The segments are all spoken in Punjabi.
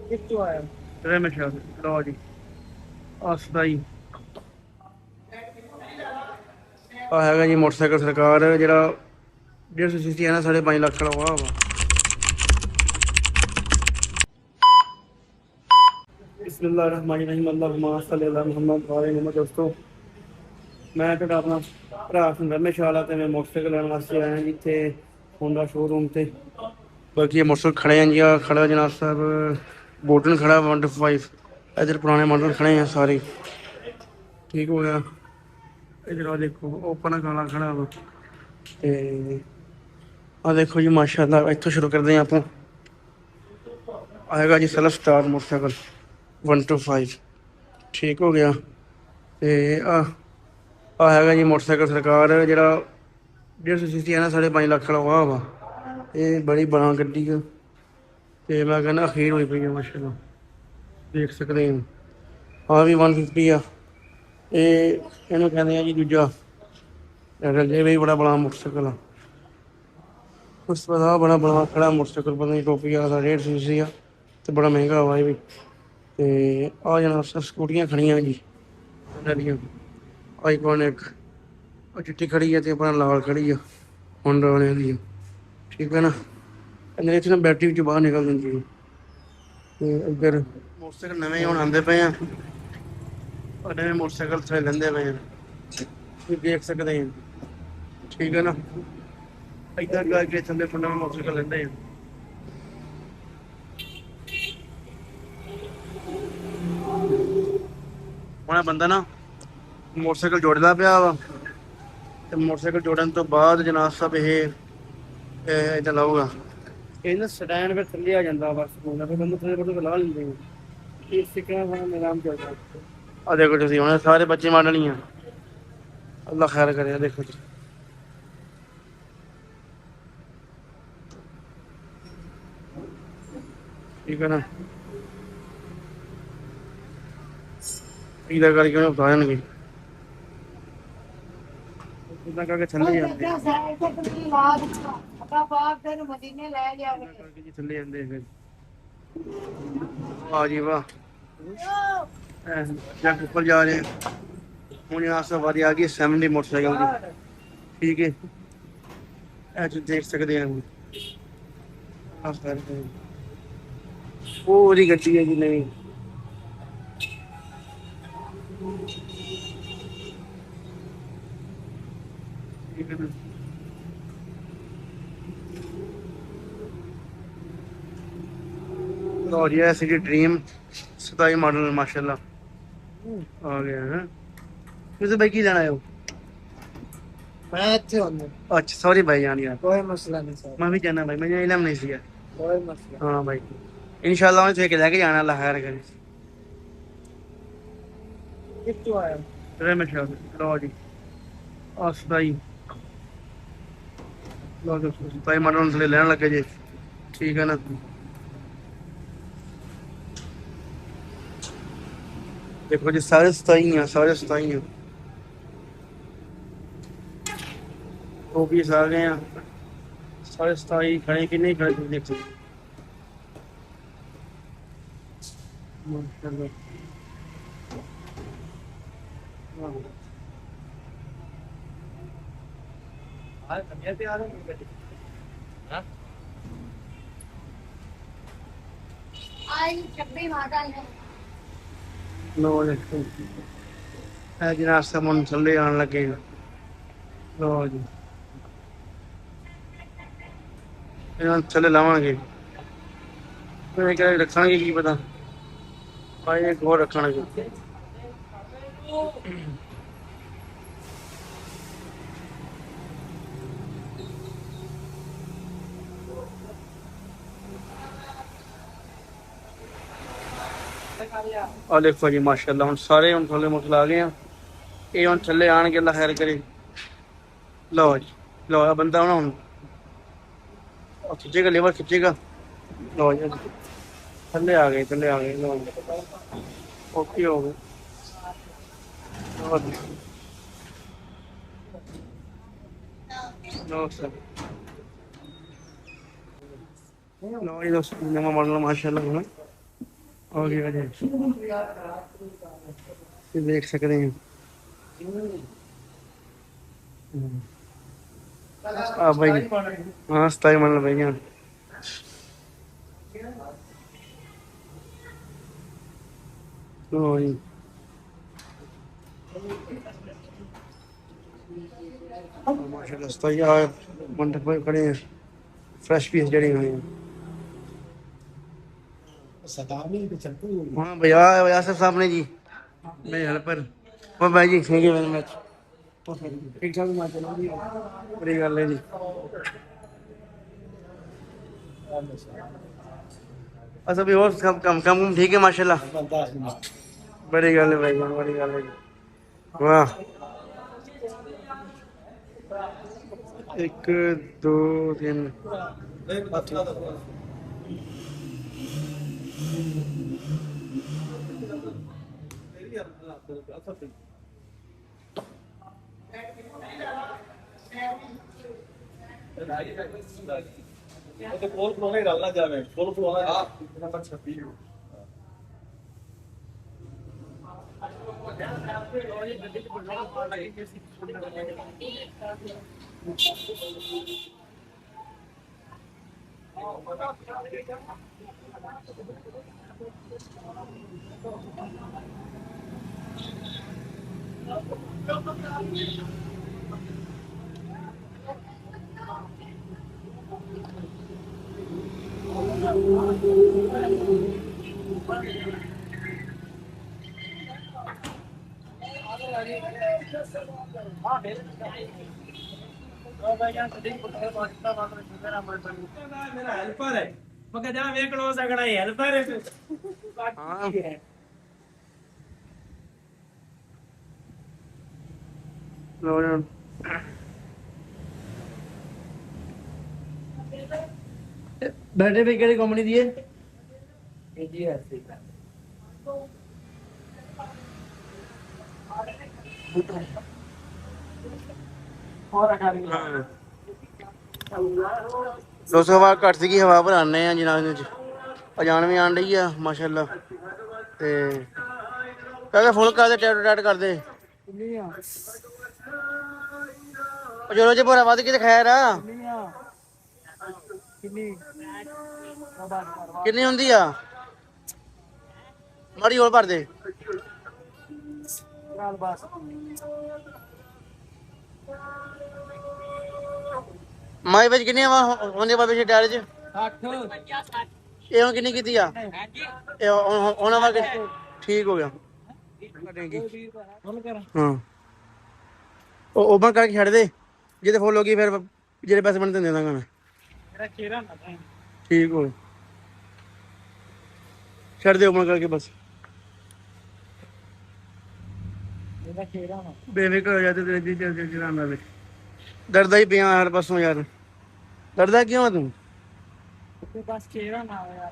ਕਿੱਥੋਂ ਆਇਆ ਰਮੇਸ਼ਾ ਲਓ ਜੀ ਅਸਦਾ ਹੀ ਆ ਹੈਗਾ ਜੀ ਮੋਟਰਸਾਈਕਲ ਸਰਕਾਰ ਜਿਹੜਾ 150 ਸੀਸੀ ਹੈ ਨਾ 5.5 ਲੱਖ ਵਾਲਾ ਵਾ ਬਿਸਮਿਲ੍ਲਾਹਿਰਰਹਿਮਾਨਿਰਰਹੀਮ ਅੱਲਾਹੁम्मा ਸੱਲि ਅਲਾ ਮੁਹੰਮਦ ਵਾਲੇ ਮੁਹੰਮਦ। ਦੋਸਤੋ ਮੈਂ ਤੁਹਾਡਾ ਆਪਣਾ ਭਰਾ ਰਮੇਸ਼ ਵਾਲਾ ਤੇ ਮੈਂ ਮੋਟਰਸਾਈਕਲ ਲੈਣ ਵਾਸਤੇ ਆਇਆ ਜੀ ਇੱਥੇ ਹੋਂਡਾ ਸ਼ੋਰੂਮ ਤੇ। ਬਾਕੀ ਇਹ ਮੋਟਰਸਾਈਕਲ ਖੜੇ ਆ ਜੀ ਆ ਖੜਾ ਜਨਾਬ ਸਾਹਿਬ ਬੋਟਨ ਖੜਾ 125 ਇਧਰ ਪੁਰਾਣੇ ਮਾਡਲ ਖੜੇ ਆ ਸਾਰੇ ਠੀਕ ਹੋ ਗਿਆ। ਇਧਰ ਆ ਦੇਖੋ ਓਪਨ ਕਾਲਾ ਖੜਾ ਵਾ ਤੇ ਆ ਦੇਖੋ ਜੀ ਮਾਸ਼ਾਅੱਲਾ ਇੱਥੋਂ ਸ਼ੁਰੂ ਕਰਦੇ ਆ ਆਪਾਂ। ਆਏਗਾ ਜੀ ਸੈਲਫ ਸਟਾਰਟ ਮੋਟਰਸਾਈਕਲ 125 ਠੀਕ ਹੋ ਗਿਆ। ਤੇ ਆ ਹੈਗਾ ਜੀ ਮੋਟਰਸਾਈਕਲ ਸਰਕਾਰ ਜਿਹੜਾ 150 ਸੀਸੀ ਹੈ ਨਾ 5.5 ਲੱਖ ਵਾਲਾ ਵਾ। ਇਹ ਬੜੀ ਬੜਾ ਗੱਡੀ ਆ ਤੇ ਮੈਂ ਕਹਿੰਦਾ ਅਖੀਰ ਹੋਈ ਪਈ ਆ ਮਾਸ਼ਾਅੱਲਾ ਦੇਖ ਸਕਦੇ ਹਾਂ। ਆ ਵੀ 150 ਆ ਇਹ ਇਹਨੂੰ ਕਹਿੰਦੇ ਆ ਜੀ ਦੂਜਾ ਰਜੇ ਵੀ ਬੜਾ ਬੜਾ ਮੋਟਰਸਾਈਕਲ ਆ। ਉਸ ਤੋਂ ਬਾਅਦ ਬੜਾ ਬੜਾ ਖੜਾ ਮੋਟਰਸਾਈਕਲ ਪਤਾ ਨਹੀਂ ਟੋਪੀ ਆ ਦਾ 150 ਸੀਸੀ ਆ ਤੇ ਬੜਾ ਮਹਿੰਗਾ ਵਾ ਇਹ ਵੀ। ਤੇ ਆ ਜਨਾਬ ਸਰ ਸਕੂਟੀਆਂ ਖੜੀਆਂ ਜੀ ਇਹਨਾਂ ਦੀਆਂ ਆਈਕੋਨਿਕ ਉਹ ਚਿੱਟੀ ਖੜੀ ਆ ਤੇ ਆਪਣਾ ਲਾਲ ਖੜੀ ਆ ਹੋਂਡਾ ਵਾਲਿਆਂ ਦੀ ਠੀਕ ਹੈ ਨਾ। ਇਹਦੇ ਇੱਥੇ ਨਾ ਬੈਟਰੀ ਵਿੱਚ ਬਾਹਰ ਨਿਕਲ ਜਾਂਦੀ ਹੈ। ਤੇ ਇੱਧਰ ਮੋਟਰਸਾਈਕਲ ਨਵੇਂ ਹੁਣ ਆਉਂਦੇ ਪਏ ਆ ਔਰ ਨਵੇਂ ਮੋਟਰਸਾਈਕਲ ਥੋੜ੍ਹੇ ਲੈਂਦੇ ਪਏ ਆ ਤੁਸੀਂ ਦੇਖ ਸਕਦੇ ਆ ਠੀਕ ਹੈ ਨਾ। ਇੱਦਾਂ ਕਰਕੇ ਥੱਲੇ ਤੋਂ ਨਵੇਂ ਮੋਟਰਸਾਈਕਲ ਲੈਂਦੇ ਆ। ਹੁਣ ਬੰਦਾ ਨਾ ਮੋਟਰਸਾਈਕਲ ਜੋੜਦਾ ਪਿਆ ਵਾ ਤੇ ਮੋਟਰਸਾਈਕਲ ਜੋੜਨ ਤੋਂ ਬਾਅਦ ਜਨਾਬ ਸਾਹਿਬ ਇਹ ਇੱਦਾਂ ਲਾਊਗਾ ਇਹ ਨਾ ਸਟੈਂਡ ਫਿਰ ਥੱਲੇ ਆ ਜਾਂਦਾ ਬਸ ਫਿਰ ਬੰਦਾ ਥੱਲੇ ਬੰਦੇ ਲਾ ਲੈਂਦੇ ਆ। ਇਸ ਸਿੱਕਾ ਦਾ ਨਿਜ਼ਾਮ ਚੱਲਦਾ। ਆ ਦੇਖੋ ਤੁਸੀਂ ਹੁਣ ਸਾਰੇ ਬੱਚੇ ਮਾਡਲ ਹੀ ਆ ਅੱਲਾ ਖੈਰ ਕਰੇ। ਦੇਖੋ ਜੀ ਠੀਕ ਹੈ ਨਾ ਇਹਦਾ ਕਰਕੇ ਉਹਨੂੰ ਉਠਾ ਜਾਣਗੇ ਇਦਾਂ ਕਰਕੇ ਥੱਲੇ ਜਾਂਦੇ ਜੀ ਥੱਲੇ ਜਾਂਦੇ ਫਿਰ ਵਾਹ ਜੀ ਵਾਹ ਜੱਗ ਉੱਪਰ ਜਾ ਰਹੇ ਹੁਣ यहाँ सवारी आ गई 70 मोटरसाइकिल की ठीक है। ऐसे देख सकते हैं पूरी गड्डी है जी नवी ठीक है ना। और ये सिटी ड्रीम 27 मॉडल माशाल्लाह आ गया है। तुझे भाई की लेना है मैं अच्छे होंगे। अच्छा सॉरी भाई जान यार कोई मसला नहीं सर। मैं भी जाना भाई मुझे इलम नहीं सी कोई मसला हाँ भाई इंशाल्लाह मैं तुझे लेके जाना अल्लाह खैर करे। कितों आया रमेश लो जी असदाई लो जो सताई मॉडल थले लेने लगे जी ठीक है ना। देखो जी सारे 27 हैं सारे 27 हैं वो भी आ गए हैं सारे 27 खड़े कि नहीं खड़े देख सकते माशाल्लाह। लो देखो जनाब सब हम थले आने लगे हैं। लो जी इन्होंने थले लावांगे रखांगे की पता भाई एक और रखांगे और देखो जी माशाल्लाह हम सारे हम थले मुठल आ गए हैं ये हम थले आन के अल्लाह खैर करे। लो जी लो बंदा होना हम खिंचेगा लेवर खिंचेगा लो जी थले आ गए लो ओके हो गए। लो सर ਲਓ ਜੀ ਦੋਸਤੋ ਨਵਾਂ ਮਾਡਲ ਮਾਸ਼ਾਅੱਲਾ ਹੁਣ ਆ ਗਿਆ ਜੀ ਤੁਸੀਂ ਦੇਖ ਸਕਦੇ ਹੋ ਆ ਭਾਈ ਹਾਂ 27 ਮਾਡਲ ਭਾਈ ਜਾਨ ਲਓ ਜੀ माशाल्लाह 27 मंडप पे खड़े हैं फ्रेश पीस जड़ी हुई हैं हाँ भैया यासर साहब ने जी मेरे हेल्पर और भाई जी थैंक यू वेरी मच ठीक ठाक माशाल्लाह जी बड़ी गल है जी अच्छा भी और सब कम ठीक है माशाल्लाह बड़ी गल है भाई बड़ी गल है जी वाह 1 2 3 ਤੇ ਕੋਲ ਪਰੋਣੇ ਗੱਲ ਨਾ ਜਾਵੇ ਕੋਲ ਪਰੋਣਾ ਨੰਬਰ 26 मेरा हेल्पर है मगर जहाँ वे क्लोज अगड़ा हेल्पर है हाँ लो यार बैठे पे केड़ी कंपनी दी है AGS और अठारह हाँ 200 ਵਾਟ ਘੱਟ ਸੀਗੀ ਹਵਾ ਭਰਾਣੇ ਆ ਜਨਾਬ ਦੇ ਵਿੱਚ ਅਜਾਨ ਵੀ ਆਣ ਰਹੀ ਆ ਮਾਸ਼ਾਅੱਲਾ ਤੇ ਕਹਿੰਦੇ ਫੁੱਲ ਕਰਦੇ ਟੈਟ ਕਰਦੇ दुनिया ਉਹ ਚਲੋ ਜੇ ਭੋਰਾ ਵੱਧ ਕੇ ਤੇ ਖੈਰ ਆ दुनिया कितनी ਕਿੰਨੀ ਹੁੰਦੀ ਆ ਮਾੜੀ ਹੋਰ ਭਰ ਦੇ लाल बास ਮਾਈ ਵਿੱਚ ਕਿੰਨੀ ਹਵਾ ਹੁੰਦੀ ਬਾਬੇ ਜੀ ਟਾਇਰ 'ਚ 60 ਇਹ ਹੁਣ ਕਿੰਨੀ ਕੀਤੀ ਆ ਇਹ ਹੁਣ ਹਵਾ ਠੀਕ ਹੋ ਗਿਆ बोल कर ਹਾਂ ਉਹ ਓਪਨ ਕਰਕੇ ਛੱਡ ਦੇ ਜਿਹਦੇ ਫੁੱਲ ਹੋ ਗਈ ਫਿਰ ਜਿਹੜੇ ਪੈਸੇ ਬਣਦੇ ਦੇ ਦਾਂਗਾ ਮੈਂ मेरा चेहरा ना था ਠੀਕ ਹੋ ਛੱਡ ਦੇ ਓਪਨ ਕਰਕੇ ਬਸ मेरा चेहरा ना ਬੇਫਿਕਰ ਹੋ ਜਾਂਦੇ ਤੇ ਜੀ ਚਲਾਉਣ ਵਾਲੇ ਡਰਦਾ ਹੀ ਪਿਆ ਹਰ ਪਾਸੋਂ ਯਾਰ ਡਰਦਾ ਕਿਉਂ ਆ ਤੂੰ तेरे पास चेहरा ना हो यार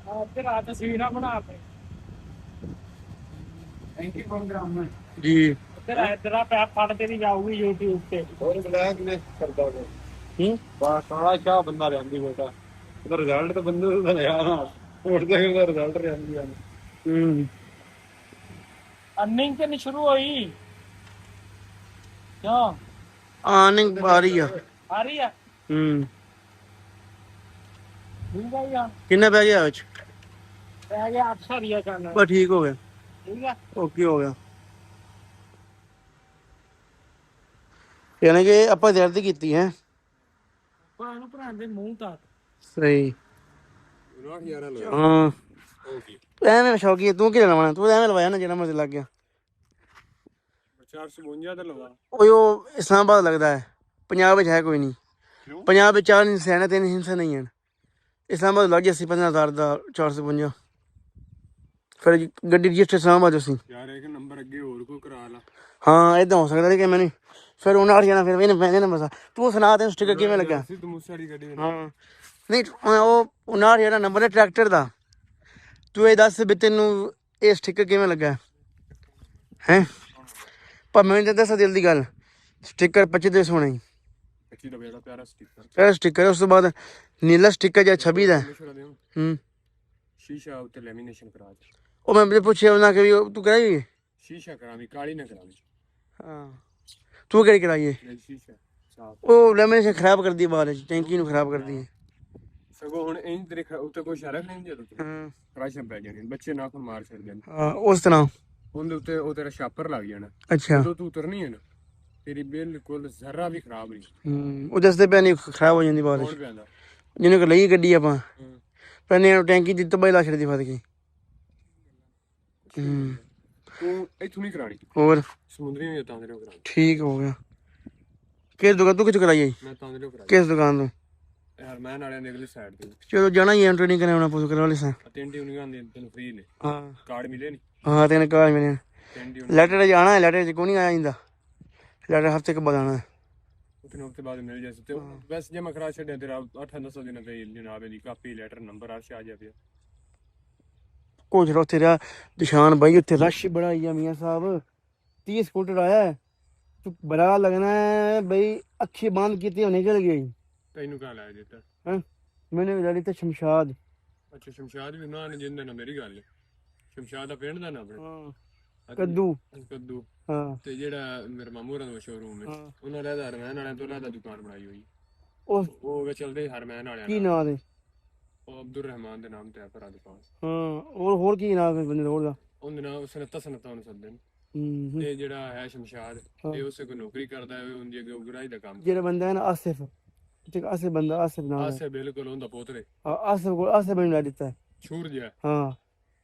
हाँ तेरा तस्वीर बना पे थैंक यू प्रोग्राम में ਜੀ तेरा तेरा पैप फाड़ तेरी जाऊगी YouTube पे और ब्लैक ने करदा है ਹੂੰ बा सारा क्या बंदा रहंदी बेटा ਉਹਦਾ ਰਿਜ਼ਲਟ ਤਾਂ ਬੰਦੇ ਦਾ ਲਿਆ ਨਾ ਉੱਠਦੇ ਹੀ ਉਹਦਾ ਰਿਜ਼ਲਟ ਰਹਿੰਦੀ ਆ ਹੂੰ अर्निंग करनी शुरू हुई क्यों ਆਨਿੰਗ ਆ ਰਹੀ ਆ आ रही है ਹੂੰ ठीक है यार ਕਿੰਨਾ ਪੈ ਗਿਆ ਵਿੱਚ रह गया 800 रिया करना ਬਸ ਠੀਕ ਹੋ ਗਿਆ ठीक है ਓਕੇ ਹੋ ਗਿਆ ਯਾਨੀ ਕਿ ਆਪਾਂ ਦਰਦ ਕੀਤੀ ਹੈ पानु भरा दे मुंह तक ਸਹੀ 11 ਲੋ ਹਾਂ ਓਕੇ ਐਵੇਂ ਸ਼ੌਕੀ ਹੈ, ਤੂੰ ਕੀ ਲਵਾਉਣਾ ਤੂੰ ਐਵੇਂ ਲਵਾਇਆ ਨਾ ਜਿਹੜਾ ਮਰਜ਼ੀ ਲੱਗ ਗਿਆ 452 ਤੇ ਲਵਾ ਉਹ ਇਸਲਾਮਾਬਾਦ ਲੱਗਦਾ ਹੈ ਪੰਜਾਬ ਵਿੱਚ ਹੈ ਕੋਈ ਨਹੀਂ ਕਿਉਂ? ਪੰਜਾਬ ਵਿੱਚ 4 ਹਿੱਸੇ ਨੇ 3 ਹਿੱਸੇ ਨਹੀਂ ਹਨ ਇਸਲਾਮਾਬਾਦ ਲੱਗ ਗਿਆ 80-50 ਦਾ 452 ਫਿਰ ਗੱਡੀ ਰਜਿਸਟਰ ਇਸਲਾਮਾਬਾਦ ਅਸੀਂ ਯਾਰ ਇੱਕ ਨੰਬਰ ਅੱਗੇ ਹੋਰ ਕੋਈ ਕਰਾ ਲਾ ਹਾਂ ਇਦਾਂ ਹੋ ਸਕਦਾ ਕਿ ਮੈਨੂੰ ਫਿਰ ਉਹਨਾਂ ਹਟ ਜਾਣਾ ਫਿਰ ਇਹਨੇ ਪੈਣੇ ਨਾ ਮਸਾ ਤੂੰ ਸੁਣਾ ਤੈਨੂੰ ਸਟਿੱਕਰ ਕਿਵੇਂ ਲੱਗਾ ਸਿੱਧ ਮੂਸੇ ਵਾਲੀ ਗੱਡੀ ਦੇ ਹਾਂ ਨਹੀਂ ਉਹ ਉਹਨਾਂ ਜਿਹੜਾ ਨੰਬਰ ਹੈ ਟਰੈਕਟਰ ਦਾ ਤੂੰ ਇਹ ਦੱਸ ਵੀ ਤੈਨੂੰ ਇਹ ਸਟਿੱਕਰ ਕਿਵੇਂ ਲੱਗਾ ਹੈ ਪਰ ਮੈਨੂੰ ਤਾਂ ਦੱਸ ਦਿਲ ਦੀ ਗੱਲ ਸਟਿੱਕਰ 25 ਦੇ ਸੋਹਣੇ 25 ਦਾ ਬੜਾ ਪਿਆਰਾ ਸਟicker ਇਹ ਸਟicker ਉਸ ਤੋਂ ਬਾਅਦ ਨੀਲਾ ਸਟicker ਜਾਂ 26 ਦਾ ਸ਼ੀਸ਼ਾ ਉੱਤੇ ਲੈਮੀਨੇਸ਼ਨ ਕਰਾ ਦੇ। ਉਹ ਮੈਂ ਪੁੱਛਿਆ ਉਹਨਾਂ ਕਿ ਵੀ ਤੂੰ ਕਰਾਈ ਸ਼ੀਸ਼ਾ ਕਰਾਵੀਂ, ਕਾਲੀ ਨਾ ਕਰਾਵੀਂ। ਹਾਂ ਤੂੰ ਕਿਹੜੀ ਕਰਾਈ ਹੈ? ਸ਼ੀਸ਼ਾ ਸਾਫ। ਉਹ ਲੈਮੀਨੇਸ਼ਨ ਖਰਾਬ ਕਰਦੀ ਬਾਅਦ ਵਿੱਚ, ਟੈਂਕੀ ਨੂੰ ਖਰਾਬ ਕਰਦੀ ਹੈ। ਸਗੋਂ ਹੁਣ ਇੰਜ ਤੇਰੇ ਉੱਤੇ ਕੋਈ ਇਸ਼ਾਰਾ ਨਹੀਂ ਜਦੋਂ ਹਾਂ ਕਰਾਸ਼ਾਂ ਪੈ ਜਾਣੀਆਂ, ਬੱਚੇ ਨਾਖੂਨ ਮਾਰ ਛੱਡਦੇ ਨੇ। ਹਾਂ ਉਸ ਤਰ੍ਹਾਂ ਉਹਦੇ ਉੱਤੇ ਉਹ ਤੇਰਾ ਛਾਪਰ ਲੱਗ ਜਾਣਾ। ਅੱਛਾ ਜਦੋਂ ਤੂੰ ਉਤਰਨੀ ਹੈ ਨਾ, ਤੇਰੀ ਬਿਲਕੁਲ ਜ਼ਰਾ ਵੀ ਖਰਾਬ ਨਹੀਂ ਉਹ ਦੱਸਦੇ ਪਏ ਨਹੀਂ ਖਰਾਬ ਹੋ ਜਾਂਦੀ ਬਾਅਦ ਕੌਣ ਵਿੱਚ। ਪੈਂਦਾ। ਜਿਹਨੇ ਕੋ ਲਈ ਗੱਡੀ ਆਪਾਂ ਪੈਨੇ ਟੈਂਕੀ ਦੀ ਤਬਾਈ ਲਾ ਛੱਡਦੀ ਫਸ ਗਈ। ਤੂੰ ਇੱਥੋਂ ਨਹੀਂ ਕਰਾਣੀ, ਹੋਰ ਸਮੁੰਦਰੀ ਵੀ ਤਾਂ ਦੇ ਕਰਾਣੀ। ਠੀਕ ਹੋ ਗਿਆ। ਕਿਸ ਦੁਕਾਨ ਤੂੰ ਕਿੱਥੋਂ ਕਰਾਈ ਹੈ? ਮੈਂ ਤਾਂ ਦੇ ਕਰਾਈ ਕਿਸ ਦੁਕਾਨ ਤੋਂ? ਹਰਮੈਨ ਵਾਲਿਆਂ ਦੇ ਅਗਲੀ ਸਾਈਡ ਤੇ। ਚਲੋ ਜਾਣਾ ਹੀ ਟ੍ਰੇਨਿੰਗ ਕਰਾਉਣਾ ਪੁੱਛ ਕਰਾ ਲਈ ਸਾਂ। ਤਿੰਨ ਟਿਊਨਿੰਗਾਂ ਦੇ ਤੈਨੂੰ ਫ੍ਰੀ ਨੇ। ਹਾਂ ਕਾਰਡ ਮਿਲੇ ਨਹੀਂ? ਹਾਂ ਤੈਨੂੰ ਕਾਲ ਮਿਲਿਆ। ਤਿੰਨ ਟਿਊਨਿੰਗ ਲੈਟਰ ਜਾਣਾ ਹੈ, ਲੈਟਰ 'ਚ ਕੋਈ ਨਹੀਂ ਆਇਆ ਜਾਂਦਾ। ਲੈਟਰ ਹਫ਼ਤੇ ਕੁ ਬਾਅਦ ਆਉਣਾ। ਹਫ਼ਤੇ ਬਾਅਦ ਮਿਲ ਜਾਏ ਤੇ ਬਸ ਜਮਾ ਕਰਾ ਛੱਡਿਆ ਤੇਰਾ 8-9 ਦਿਨਾਂ ਤੇ ਜਨਾਬ ਦੀ ਕਾਪੀ ਲੈਟਰ ਨੰਬਰ ਅਰਸ਼ ਆ ਜਾਵੇ। ਕੁਝ ਰੋ ਤੇਰਾ ਨਿਸ਼ਾਨ ਬਾਈ ਉੱਥੇ ਰਸ਼ ਬੜਾ ਹੀ ਆ ਮੀਆਂ ਸਾਹਿਬ। 30 ਸਕੂਟਰ ਆਇਆ ਹੈ। ਤੂੰ ਬੜਾ ਲੱਗਣਾ ਹੈ ਬਈ ਅੱਖੀ ਬੰਦ ਕੀਤੀ ਹੋਣੀ ਚਲ ਗਈ। ਤੈਨੂੰ ਕਹਾਂ ਲਾਇਆ ਦਿੱਤਾ? ਹਾਂ ਮੈंने ਵੀ ਤੇ ਸ਼ਮਸ਼ਾਦ। ਅੱਛਾ ਸ਼ਮਸ਼ਾਦ ਵੀ ਨਾ ਜਿੰਦਾ ਨਾ ਮੇਰੀ ਗੱਲ। ਸ਼ਮਸ਼ਾਦ ਦਾ ਪਿੰਡ ਦਾ ਨਾ ਆਪਣੇ। ਹਾਂ ਕੱਦੂ ਕੱਦੂ। ਹਾਂ ਤੇ ਜਿਹੜਾ ਮੇਰੇ ਮਾਮੂ ਹੋਰਾਂ ਦਾ ਸ਼ੋਰੂਮ ਹੈ ਉਹਨਾਂ ਦਾ ਹਰਮੈਨ ਵਾਲਿਆਂ ਤੋਂ ਦਾ ਦੁਕਾਨ ਬਣਾਈ ਹੋਈ। ਉਹ ਚੱਲਦੇ ਹਰਮੈਨ ਵਾਲਿਆਂ ਕੀ ਨਾਂ ਦੇ? ਉਹ ਅਬਦੁਰ ਰਹਿਮਾਨ ਦੇ ਨਾਮ ਤੇ ਹੈ ਭਰਾ ਦੁਕਾਨ। ਹਾਂ ਹੋਰ ਕੀ ਨਾਮ ਹੈ ਬੰਦੇ ਦਾ? ਉਹਦਾ ਉਹਦੇ ਨਾਲ ਸਨਤਾਂ ਨੂੰ ਸੱਦਦੇ ਨੇ। ਇਹ ਜਿਹੜਾ ਹੈ ਸ਼ਮਸ਼ਾਦ ਇਹ ਉਸੇ ਕੋ ਨੌਕਰੀ ਕਰਦਾ ਹੈ, ਉਹਦੀ ਅੱਗੇ ਉਗਰਾਈ ਦਾ ਕੰਮ। ਜਿਹੜਾ ਬੰਦਾ ਹੈ ਨਾ ਆਸਿਫ, ਆਸਿਫ ਬੰਦਾ, ਆਸਿਫ ਨਾਮ ਹੈ। ਆਸਿਫ ਬਿਲਕੁਲ ਉਹਦਾ ਪੋਤਰੇ। ਆਸਿਫ ਮੈਨੂੰ ਲਾ ਦਿੱਤਾ ਛੂਰ ਜਿਹਾ। ਹਾਂ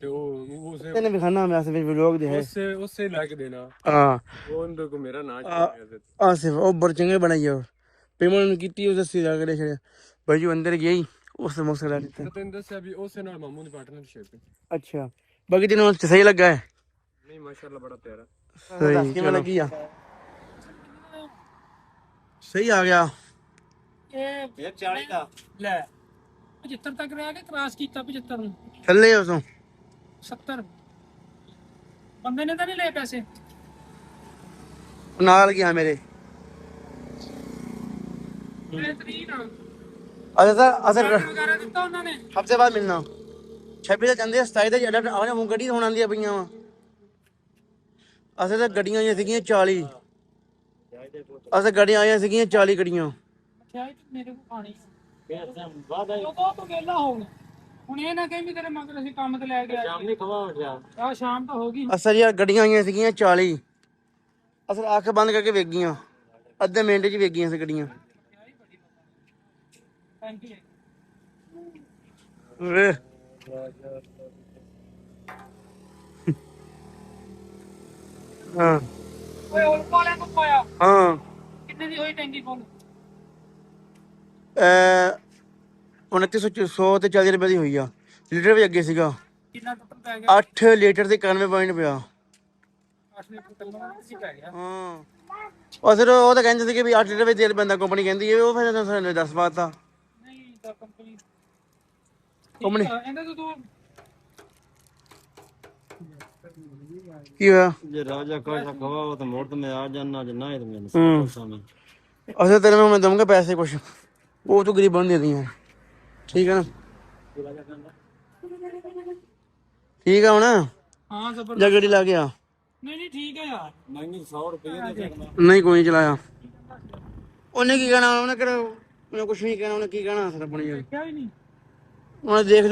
ਤੇ ਉਹ ਉਸੇ ਤੈਨੂੰ ਵਿਖਾਣਾ ਮੈਂ ਆਸਿਫ ਵਲੋਗ ਦੇ ਹੈ। ਉਸੇ ਲਾ ਕੇ ਦੇਣਾ। ਹਾਂ ਉਹਦੇ ਕੋ ਮੇਰਾ ਨਾਂ ਆਸਿਫ ਉਹ ਬੜ ਚੰਗੇ ਬਣਾਈ ਆ। ਪੇਮੈਂਟ ਕੀਤੀ ਉਹ ਦੱਸੀ ਜਾ ਕੇ ਛੜਿਆ ਬਾਈ ਜੀ ਅੰਦਰ ਗਈ ਉਸ ਨੇ ਮੌਸਮ ਲਾ ਦਿੱਤਾ। ਤੈਨੂੰ ਦੱਸਿਆ ਵੀ ਉਸੇ ਨਾਲ ਮਾਮੂ ਦੀ ਪਾਰਟਨਰਸ਼ਿਪ। ਅੱਛਾ ਬਾਕੀ ਤੈਨੂੰ ਸਹੀ ਲੱਗਾ ਹੈ? ਨਹੀਂ ਮਾਸ਼ਾਅੱਲਾ ਬੜਾ ਪਿਆਰਾ। ਸਹੀ ਕਿਵੇਂ ਲੱਗੀ ਆ? ਸਹੀ ਆ ਗਿਆ। ਇਹ 40 ਦਾ ਲੈ 75 ਤੱਕ ਰਹਿ ਕੇ ਕ੍ਰਾਸ ਕੀਤਾ 75 ਨੂੰ ਥੱਲੇ ਉਸੋਂ 70 ਬੰਦੇ ਨੇ ਤਾਂ ਨਹੀਂ ਲਏ ਪੈਸੇ ਨਾਲ ਗਿਆ ਮੇਰੇ। ਵਗੈਰਾ ਦਿੱਤਾ ਉਹਨਾਂ ਨੇ। ਹਫ਼ਤੇ ਬਾਅਦ ਮਿਲਣਾ 26 ਦਾ ਜਾਂਦੇ 27 ਦਾ ਜਿਹੜਾ ਆਉਣਾ ਹੁਣ ਗੱਡੀ ਹੁਣ ਆਉਂਦੀਆਂ ਪਈਆਂ ਵਾ। ਅਸਾਂ ਤਾਂ ਗੱਡੀਆਂ ਆਈਆਂ ਸੀਗੀਆਂ 40। ਅਸਾਂ ਗੱਡੀਆਂ ਆਈਆਂ ਸੀਗੀਆਂ 40 ਗੱਡੀਆਂ। ਮੇਰੇ ਕੋਲ ਪਾਣੀ ਉਹ ਤੋਂ ਵੇਲਾ ਹੋ ਗਿਆ। ਹੁਣ ਇਹ ਨਾ ਕਹੀਂ ਵੀ ਤੇਰੇ ਮਗਰ ਅਸੀਂ ਕੰਮ ਤੇ ਲੈ ਕੇ ਆਏ। ਸ਼ਾਮ ਨਹੀਂ ਖਵਾ ਆ ਸ਼ਾਮ ਤਾਂ ਹੋ ਗਈ। ਅਸਾਂ ਯਾਰ ਗੱਡੀਆਂ ਆਈਆਂ ਸੀਗੀਆਂ 40। ਅਸਾਂ ਅੱਖ ਬੰਦ ਕਰਕੇ ਵੇਖ ਗਈਆਂ, ਅੱਧੇ ਮਿੰਟ 'ਚ ਵੇਖ ਗਈਆਂ ਸੀ ਗੱਡੀਆਂ। ਹਾਂ ਓਏ ਹੋਰ ਪਾਲਿਆਂ ਨੂੰ ਪਾਇਆ। ਹਾਂ ਕਿੰਨੇ ਦੀ ਹੋਈ ਟੈਂਕੀ ਫੁੱਲ? 2900 ਤੇ 40 ਰੁਪਏ ਦੀ ਹੋਈ ਆ। ਲੀਟਰ ਵੀ ਅੱਗੇ ਸੀਗਾ। ਕਿੰਨਾ ਟੁੱਟਰ ਪੈ ਗਿਆ? 8 ਲੀਟਰ ਤੇ 91 ਪੁਆਇੰਟ ਪਿਆ। 8 ਲੀਟਰ ਤੱਕ ਪੈ ਗਿਆ। ਹਾਂ ਉਹ ਫਿਰ ਉਹ ਤਾਂ ਕਹਿੰਦੇ ਸੀ ਕਿ ਵੀ 8 ਲੀਟਰ ਵਿੱਚ ਤੇਲ ਪੈਂਦਾ, ਕੰਪਨੀ ਕਹਿੰਦੀ ਹੈ। ਉਹ ਫਿਰ ਸਾਨੂੰ 10 ਪਾਤਾ। ਨਹੀਂ ਤਾਂ ਕੰਪਨੀ ਕਹਿੰਦਾ ਤੂੰ ਕੀ ਹੋਇਆ? ਜੇ ਰਾਜਾ ਕਾਸ਼ਾ ਖਵਾਓ ਤਾਂ ਮੋੜ ਤੇ ਮੈਂ ਆ ਜਾਣਾ ਜੇ ਨਾ ਇਹ ਮੈਨੂੰ ਸਮਝ। ਅਸੇ ਤੇਰੇ ਨੂੰ ਮੈਂ ਦਊਂਗਾ ਪੈਸੇ ਕੁਛ, ਉਹ ਤੂੰ ਗਰੀਬਾਂ ਨੂੰ ਦੇ ਦੀ। ਠੀਕ ਹੈ ਨਾ? ਠੀਕ ਆ ਹੁਣ ਹਾਂ ਜ਼ਬਰਦਸਤ। ਜਾਂ ਗੱਡੀ ਲਾ ਕੇ ਆ। ਨਹੀਂ ਠੀਕ ਹੈ ਯਾਰ। ਨਹੀਂ 100 ਰੁਪਏ ਦੇ ਨਹੀਂ ਕੋਈ ਨਹੀਂ ਚਲਾਇਆ। ਉਹਨੇ ਕੀ ਕਹਿਣਾ? ਉਹਨੇ ਕਿਹੜਾ ਉਹਨੇ ਕੁਛ ਨਹੀਂ ਕਹਿਣਾ। ਉਹਨੇ ਕੀ ਕਹਿਣਾ? ਸਰ ਬਣੀ ਜਾਵੇ ਕਿਹਾ ਹੀ ਨਹੀਂ। ਉਹਨੇ ਦੇਖ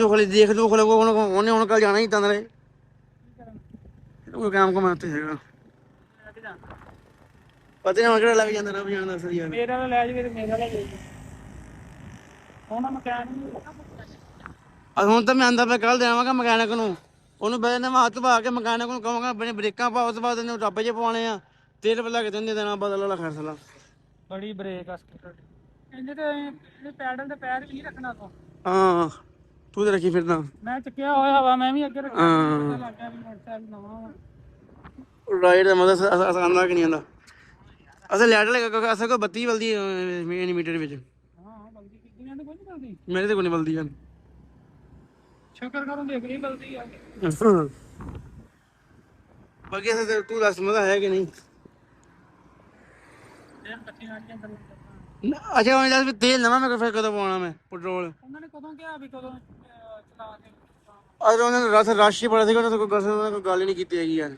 ਦੋ ਖਲੇ ਉਹਨੇ ਹੁਣ ਕੱਲ ਜਾਣਾ ਹੀ ਤਾਂ ਨਾਲੇ ਕੋਈ ਕੰਮ ਕਮਾ ਉੱਥੇ ਹੈਗਾ। ਪਤਾ ਨਹੀਂ ਹੁਣ ਕਿਹੜਾ ਲੱਗ ਜਾਂਦਾ ਰੱਬ ਜਾਣਦਾ ਸਹੀ ਯਾਰ। ਮੇਰਾ ਵਾਲਾ ਲੈ ਜਾਵੇ ਤੇ ਮੇਰਾ ਵਾਲਾ ਲੈ ਜਾਵੇ। ਹੁਣ ਮਕੈਨਿਕ ਹੁਣ ਤਾਂ ਮੈਂ ਆਂਦਾ ਪਿਆ ਕੱਲ ਦੇਵਾਂਗਾ ਮਕੈਨਿਕ ਨੂੰ। ਉਹਨੂੰ ਬੈ ਮੈਂ ਹੱਥ ਪਾ ਕੇ ਮਕੈਨਿਕ ਨੂੰ ਕਹਾਂਗਾ ਆਪਣੇ ਬ੍ਰੇਕਾਂ ਪਾ। ਉਸ ਤੋਂ ਬਾਅਦ ਇਹਨੂੰ ਟੱਪੇ 'ਚ ਪਵਾਉਣੇ ਆ। ਤੇਲ ਪਲਾ ਕੇ ਦਿੰਦੇ ਦੇਣਾ ਬਦਲ ਵਾਲਾ ਖਰਚਲਾ। ਬੜੀ ਬ੍ਰੇਕ ਆ ਸਕੂਟਰ ਦੀ। ਇਹਦੇ ਤੇ ਪੈਡਲ ਤੇ ਪੈਰ ਵੀ ਨਹੀਂ ਰੱਖਣਾ ਤੂੰ। ਹਾਂ ਤੂੰ ਤੇ ਰੱਖੀ ਫਿਰਦਾ। ਮੈਂ ਚੱਕਿਆ ਹੋਇਆ ਵਾ, ਮੈਂ ਵੀ ਅੱਗੇ ਰੱਖਿਆ। ਹਾਂ ਲੱਗ ਗਿਆ ਵੀ ਮੋਟਰਸਾਈਕਲ ਨਵਾਂ। ਰਾਈਡ ਦਾ ਮਤਲਬ ਆਉਂਦਾ ਕਿ ਨਹੀਂ ਆਉਂਦਾ? ਅਸਾਂ ਲੈਟ ਲਗਾ ਅਸਾਂ ਕੋਈ ਬੱਤੀ ਬਲਦੀ ਮੀਟਰ ਵਿੱਚ। ਹਾਂ ਬਲਦੀ ਕਿੰਨੀਆਂ ਤੇ ਕੋਈ ਨਹੀਂ ਬਲਦੀ। ਮੇਰੇ ਤੇ ਕੋਈ ਨਹੀਂ ਬਲਦੀ ਯਾਰ। ਸ਼ੁਕਰ ਕਰੋ ਦੇਖ ਲਈ ਬਲਦੀ ਆ। ਬਾਕੀ ਅਸਾਂ ਤੂੰ ਦੱਸ ਮਜ਼ਾ ਹੈ ਕਿ ਨਹੀਂ? ਇਹ ਕੱਟੀਆਂ ਆਟੀਆਂ ਗੱਲਾਂ ਕਰਦਾ। ਅੱਛਾ ਹੁਣ ਦੱਸ ਵੀ ਤੇਲ ਨਵਾਂ ਮੈਂ ਫਿਰ ਕਦੋਂ ਪਵਾਉਣਾ ਮੈਂ ਪੈਟਰੋਲ? ਉਹਨਾਂ ਨੇ ਕਦੋਂ ਕਿਹਾ ਵੀ ਕਦੋਂ ਚਲਾ ਦੇ? ਅਰੇ ਉਹਨਾਂ ਨੇ ਰਸ਼ ਹੀ ਬੜਾ ਸੀਗਾ, ਉਹਨਾਂ ਨੇ ਕੋਈ ਗੱਲ ਹੀ ਨਹੀਂ ਕੀਤੀ ਹੈਗੀ ਯਾਰ।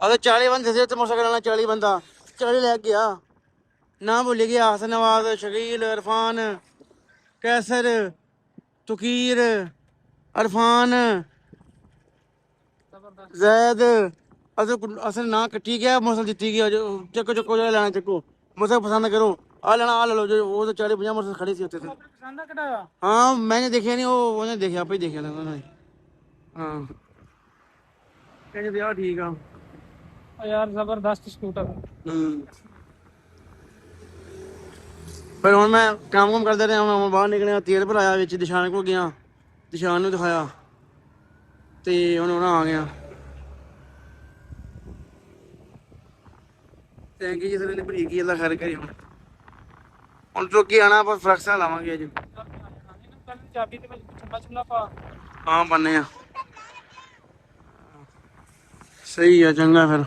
ਅਗਰ 40 ਬੰਦੇ ਸੀ ਉੱਥੇ ਮੋਟਰਸਾਈਕਲ ਵਾਲਾ, 40 ਬੰਦਾ 40 ਲੈ ਕੇ ਗਿਆ ਨਾ ਭੁੱਲ ਗਿਆ। ਹਸਨ ਨਵਾਜ਼, ਸ਼ਕੀਲ, ਇਰਫਾਨ, ਕੈਸਰ, ਤੁਕੀਰ, ਅਰਫਾਨ, ਜ਼ਬਰਦਸਤ। ਜ਼ੈਦ। ਅਸਲ ਨਾ ਕੱਟੀ ਗਿਆ, ਮੋਟਰਸਾਈਕਲ ਜਿੱਤੀ ਗਿਆ। ਚੱਕੋ ਚੱਕੋ ਜਿਹੜਾ ਲੈਣਾ ਚੱਕੋ, ਮੋਟਰਸਾਈਕਲ ਪਸੰਦ ਕਰੋ, ਆ ਲੈਣਾ ਆ ਲੈ ਲਓ। ਜੋ ਉਹ ਤਾਂ 40-50 ਮੋਟਰਸਾਈਕਲ ਖੜੇ ਸੀ ਉੱਥੇ ਤੇ। ਆਪਣੇ ਪਸੰਦ ਆ ਕਿਹੜਾ? ਹਾਂ ਮੈंने ਦੇਖਿਆ ਨਹੀਂ, ਉਹ ਉਹਨੇ ਦੇਖਿਆ, ਆਪੇ ਹੀ ਦੇਖਿਆ ਉਹਨਾਂ ਨੇ। ਹਾਂ ਕਹਿੰਦੇ ਵਿਆਹ ਠੀਕ ਆ। ਉਹ ਯਾਰ ਜ਼ਬਰਦਸਤ ਸਕੂਟਰ। ਫਿਰ ਹੁਣ ਮੈਂ ਕੰਮ ਕਰਦਾ ਰਿਹਾ, ਹੁਣ ਬਾਹਰ ਨਿਕਲਿਆ, ਤੇਲ ਭਰਾਇਆ, ਵਿੱਚ ਦਿਸ਼ਾਨ ਕੋਲ ਗਿਆ, ਦਿਸ਼ਾਨ ਨੂੰ ਦਿਖਾਇਆ ਤੇ ਹੁਣ ਉਹਨਾਂ ਆ ਗਿਆ। ਟੈਂਕੀ ਜਿਸ ਵੇਲੇ ਭਰੀ ਗਈ, ਅੱਲਾ ਖੈਰ ਕਰੇ। ਹੁਣ ਚੁੱਕੀ ਆਣਾ, ਆਪਾਂ ਫਰਕਸਾਂ ਲਾਵਾਂਗੇ ਅੱਜ। ਕੱਲ ਚਾਬੀ ਤੇ ਚੁੱਲਾ ਚੁੱਲਾ ਪਾ। ਹਾਂ ਬੰਨੇ ਆ। ਸਹੀ ਆ, ਚੰਗਾ ਫਿਰ।